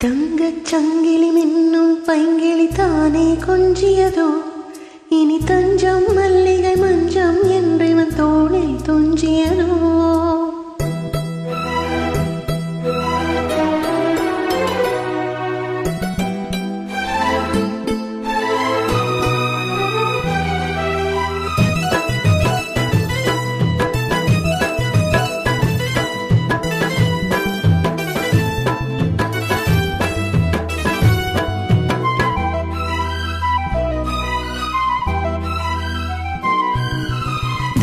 தங்கச் சங்கிலி மின்னும் பைங்கிளி தானே கொஞ்சியதோ, இனி தஞ்சம் மல்லிகை மஞ்சம் என்றிவன் தோளில் துஞ்சியதோ.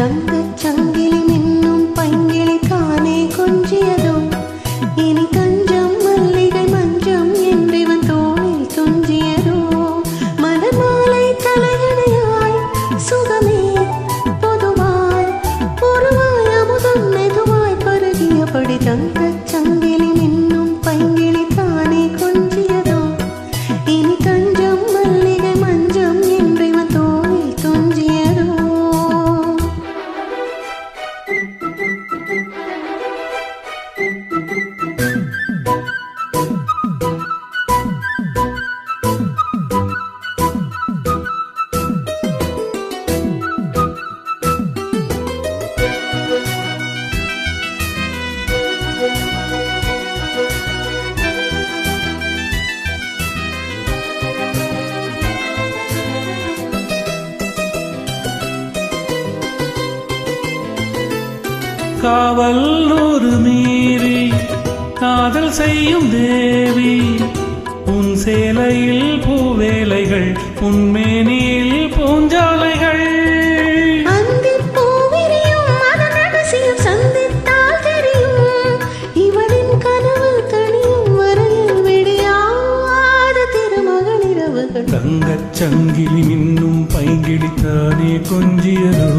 தங்கச் சங்கிலி மின்னும் பைங்கிளி தானே கொஞ்சியதோ, இனி தஞ்சம் மல்லிகை மஞ்சம் என்றிவன் தோளில் துஞ்சியதோ. மலர்மாலை தலையணையாய் சுகமே பொதுவாய் பொறுவாய் அமுதம் மெதுவாய் பருகியபடி தங்கச் சங்கிலி மின்னும் பைங்கிளி தானே கொஞ்சியதோ, இனி தஞ்சம் மல்லிகை மஞ்சம் என்றிவன் தோளில் துஞ்சியதோ. காவல் நூறு மீறி காதல் செய்யும் தேவி, உன் சேலையில் பூவேலைகள் உன்மேனியில் பூஞ்சாலைகள். தங்கச் சங்கிலி மின்னும் பைங்கிளித்தானே கொஞ்சியதோ,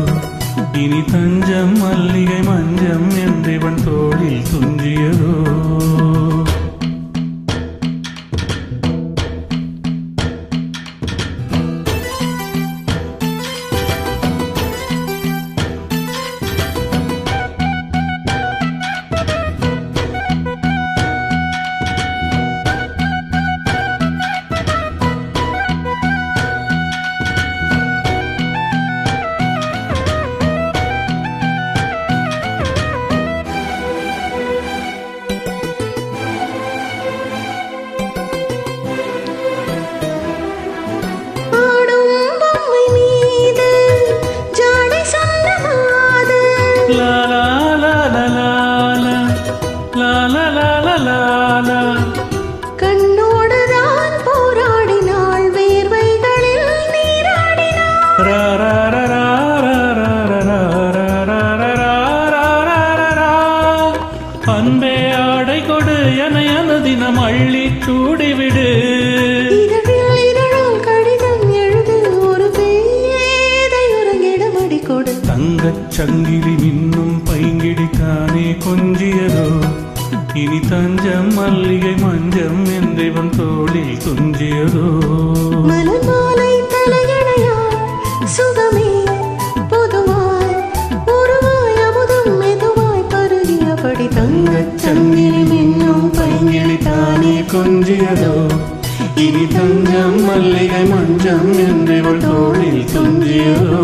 இனி தஞ்சம் மல்லிகை மஞ்சம் என்றிவன் தோளில் துஞ்சியதோ. கண்ணோடுதான் போராடினாள், வேர்வைகளில் நீராடினாள். அன்பே ஆடை கொடு என தினம் அள்ளி சூடிவிடு. இதழில் இதழால் கடிதம் எழுது, ஒரு பேதை உறங்கிடமடி கொடு. தங்கச் சங்கிலி மின்னும் பைங்கிடித்தானே கொஞ்சியதோ, இனி தஞ்சம் மல்லிகை மஞ்சம் என்றிவன் தோளில் துஞ்சியதோ. மலர்மாலை தலையணையாய் சுகமே பொதுவாய் பொறுவாய் அமுதம் மெதுவாய் பருகியபடி தங்கச் சங்கிலி மின்னும் பைங்கிளி தானே கொஞ்சியதோ, இனி தஞ்சம் மல்லிகை மஞ்சம் என்றிவள் தோளில் துஞ்சியதோ.